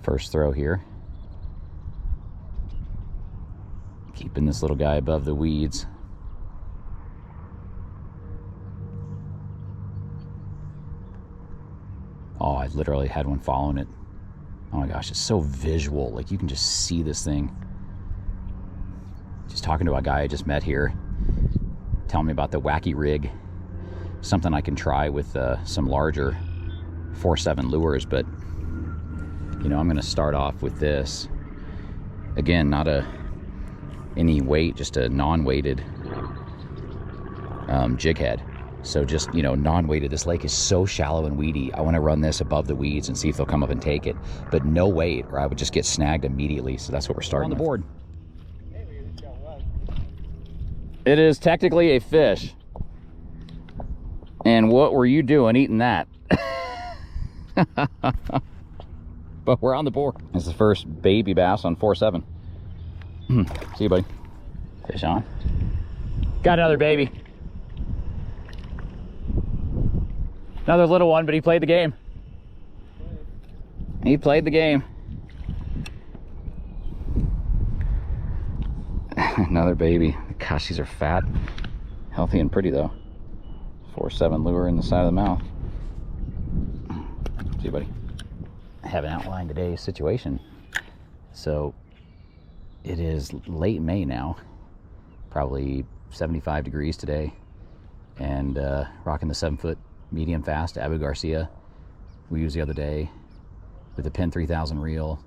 First throw here. Keeping this little guy above the weeds. Oh, I literally had one following it. Oh my gosh, it's so visual. Like, you can just see this thing. Just talking to a guy I just met here, telling me about the wacky rig. Something I can try with some larger FourSeven lures, but you know, I'm gonna start off with this. Again, not any weight, just a non-weighted jig head. So just, you know, non-weighted. This lake is so shallow and weedy. I want to run this above the weeds and see if they'll come up and take it, but no weight, or I would just get snagged immediately. So that's what we're starting on the board. It is technically a fish. And what were you doing eating that? But we're on the board. It's the first baby bass on FourSeven. See you, buddy. Fish on. Got another baby. Another little one, but he played the game. He played the game. Another baby. Gosh, these are fat. Healthy and pretty though. FourSeven lure in the side of the mouth. See you, buddy. I haven't outlined today's situation. So it is late May now. Probably 75 degrees today. And rocking the 7-foot medium fast Abu Garcia we used the other day with a Pin 3000 reel,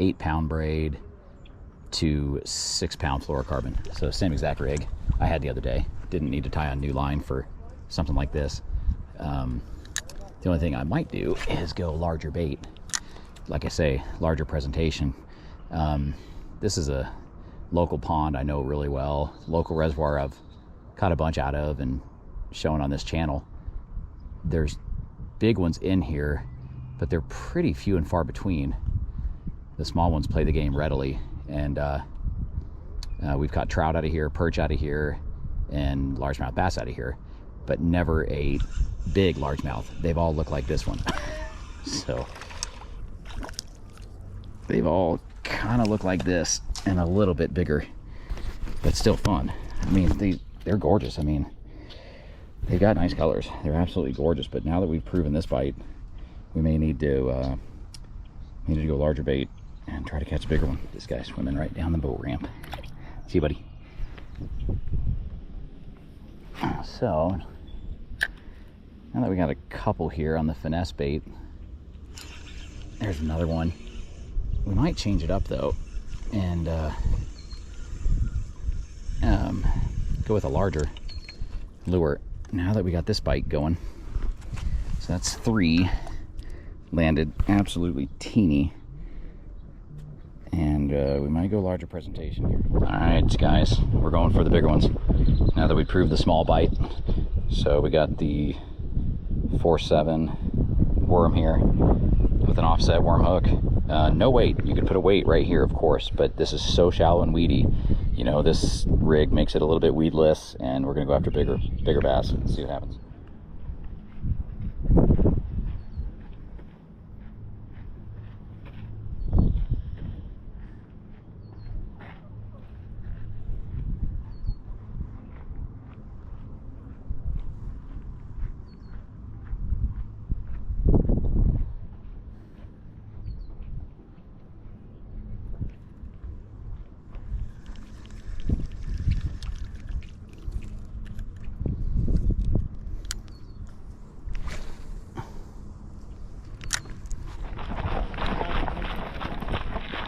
8-pound braid to 6-pound fluorocarbon. So same exact rig I had the other day. Didn't need to tie on new line for something like this. The only thing I might do is go larger bait. Like I say, larger presentation. This is a local pond I know really well. Local reservoir I've caught a bunch out of and shown on this channel. There's big ones in here, but they're pretty few and far between. The small ones play the game readily, and we've caught trout out of here, perch out of here, and largemouth bass out of here, but never a big largemouth. They've all looked like this one. So they've all kind of looked like this and a little bit bigger, but still fun. I mean, they're gorgeous. I mean, they've got nice colors. They're absolutely gorgeous. But now that we've proven this bite, we may need to go larger bait and try to catch a bigger one. This guy's swimming right down the boat ramp. See you, buddy. So now that we got a couple here on the finesse bait, there's another one. We might change it up though and go with a larger lure now that we got this bite going. So that's 3 landed, absolutely teeny, and we might go larger presentation here. All right, guys, we're going for the bigger ones now that we proved the small bite. So we got the FourSeven worm here with an offset worm hook. No weight. You could put a weight right here, of course, but this is so shallow and weedy. You know, this rig makes it a little bit weedless, and we're gonna go after bigger bass and see what happens.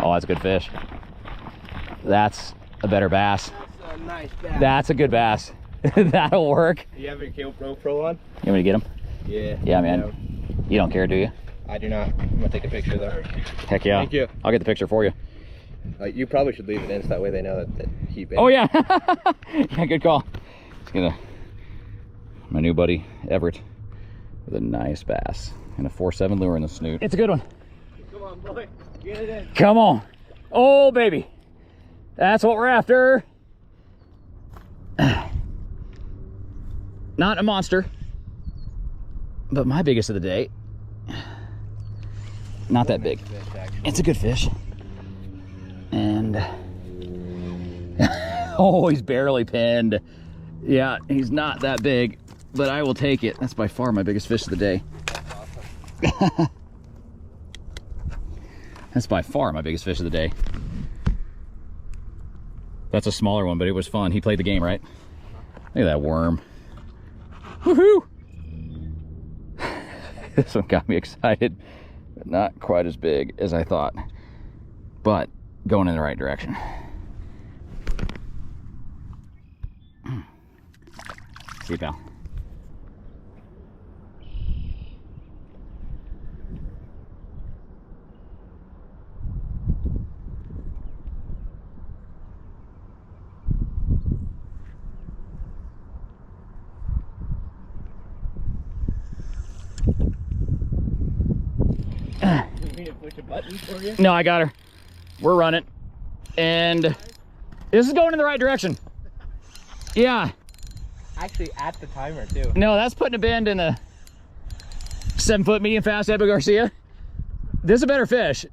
Oh, that's a good fish. That's a better bass. That's a nice bass. That's a good bass. That'll work. You have a GoPro on? You want me to get him? Yeah. Yeah, man. You don't care, do you? I do not. I'm gonna take a picture though. Heck yeah. Thank you. I'll get the picture for you. You probably should leave it in so that way they know that he bit. Oh yeah. Yeah, good call. Let's get my new buddy Everett with a nice bass and a FourSeven lure in the snoot. It's a good one. Come on, boy. Get it in. Come on. Oh, baby. That's what we're after. Not a monster, but my biggest of the day. not that big. It's a good fish. And oh, he's barely pinned. Yeah, he's not that big, but I will take it. That's by far my biggest fish of the day. Awesome. That's by far my biggest fish of the day. That's a smaller one, but it was fun. He played the game, right? Look at that worm. Woohoo! This one got me excited, but not quite as big as I thought. But going in the right direction. See you, pal. Push a button for you? No, I got her. We're running. And this is going in the right direction. Yeah. Actually, at the timer, too. No, that's putting a bend in a 7-foot medium fast Epic Garcia. This is a better fish.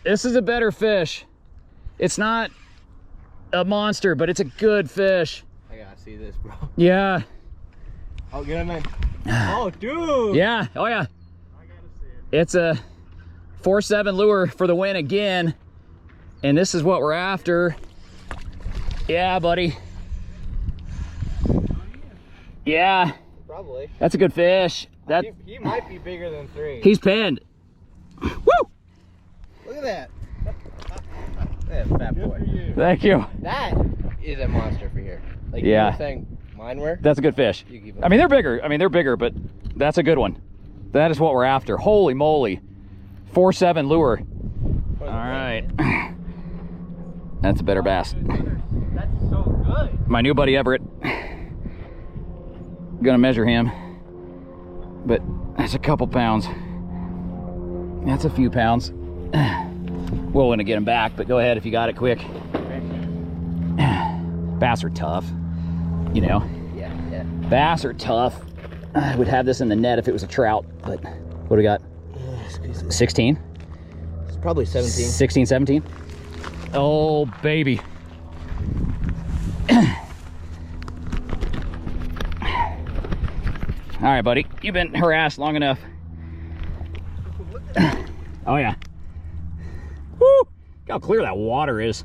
This is a better fish. It's not a monster, but it's a good fish. I gotta see this, bro. Yeah. Oh, get him in. Oh, dude. Yeah. Oh, yeah. I gotta see it. It's a FourSeven lure for the win again. And this is what we're after. Yeah, buddy. Yeah. Probably. That's a good fish. That He might be bigger than 3. he's pinned. Woo! Look at that. That's a fat boy. Thank you. That is a monster for here. Like Yeah. you were saying mine were. That's a good fish. You keep it. I mean, they're bigger. But that's a good one. That is what we're after. Holy moly. FourSeven lure. All right. That's a better bass. That's so good. My new buddy Everett. Gonna measure him. But that's a couple pounds. That's a few pounds. We're gonna get him back, but go ahead if you got it quick. Bass are tough, you know. Yeah. Bass are tough. I would have this in the net if it was a trout, but what do we got? 16? It's probably 17. 16, 17? Oh, baby. All right, buddy. You've been harassed long enough. Oh, yeah. Woo! Look how clear that water is.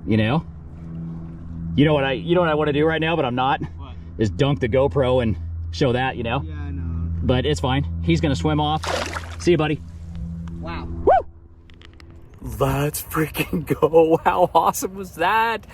You know? You know what I want to do right now, but I'm not? What? Is dunk the GoPro and show that, you know? Yeah, I know. But it's fine. He's gonna swim off. See you, buddy. Wow. Woo! Let's freaking go. How awesome was that?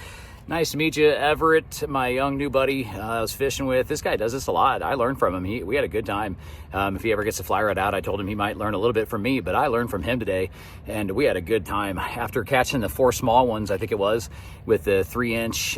Nice to meet you, Everett, my young new buddy I was fishing with. This guy does this a lot. I learned from him. We had a good time. If he ever gets a fly rod out, I told him he might learn a little bit from me, but I learned from him today, and we had a good time. After catching the 4 small ones, I think it was, with the 3-inch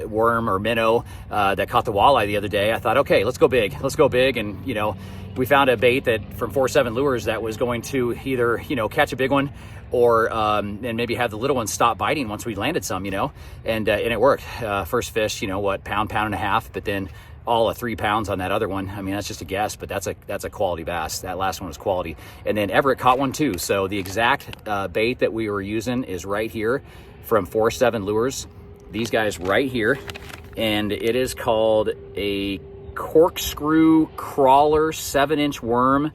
worm or minnow that caught the walleye the other day, I thought, okay, let's go big. Let's go big, and, you know, we found a bait that from FourSeven Lures that was going to either, you know, catch a big one or and maybe have the little ones stop biting once we landed some, you know, and it worked. First fish, you know, what, pound and a half, but then all of 3 pounds on that other one. I mean, that's just a guess, but that's a quality bass. That last one was quality. And then Everett caught one too. So the exact bait that we were using is right here from FourSeven Lures. These guys right here, and it is called a Corkscrew Crawler 7-inch worm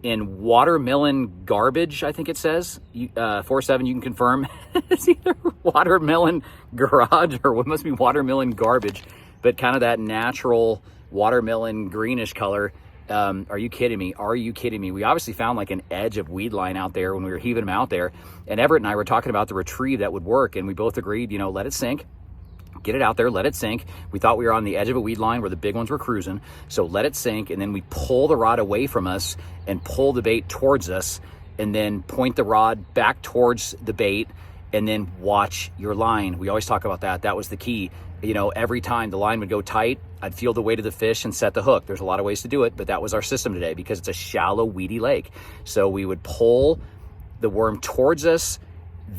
in watermelon garbage, I think it says. FourSeven, you can confirm. It's either watermelon garage or what must be watermelon garbage, but kind of that natural watermelon greenish color. Are you kidding me? Are you kidding me? We obviously found like an edge of weed line out there when we were heaving them out there. And Everett and I were talking about the retrieve that would work, and we both agreed, you know, let it sink. Get it out there, let it sink. We thought we were on the edge of a weed line where the big ones were cruising. So let it sink, and then we pull the rod away from us and pull the bait towards us, and then point the rod back towards the bait, and then watch your line. We always talk about that. That was the key. You know, every time the line would go tight, I'd feel the weight of the fish and set the hook. There's a lot of ways to do it, but that was our system today because it's a shallow, weedy lake. So we would pull the worm towards us,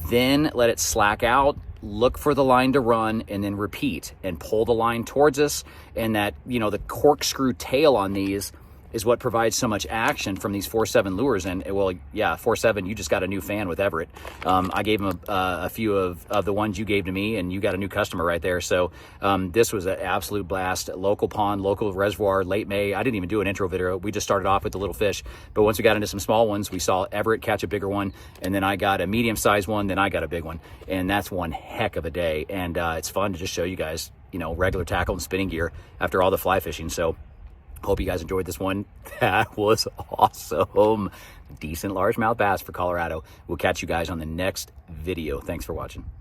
then let it slack out, look for the line to run, and then repeat and pull the line towards us. And that, you know, the corkscrew tail on these is what provides so much action from these 4-7 lures. And well, yeah, 4-7, you just got a new fan with Everett. I gave him a few of the ones you gave to me, and you got a new customer right there. So this was an absolute blast. Local pond, local reservoir, late May. I didn't even do an intro video. We just started off with the little fish. But once we got into some small ones, we saw Everett catch a bigger one, and then I got a medium-sized one, then I got a big one. And that's one heck of a day. And it's fun to just show you guys, you know, regular tackle and spinning gear after all the fly fishing. So hope you guys enjoyed this one. That was awesome. Decent largemouth bass for Colorado. We'll catch you guys on the next video. Thanks for watching.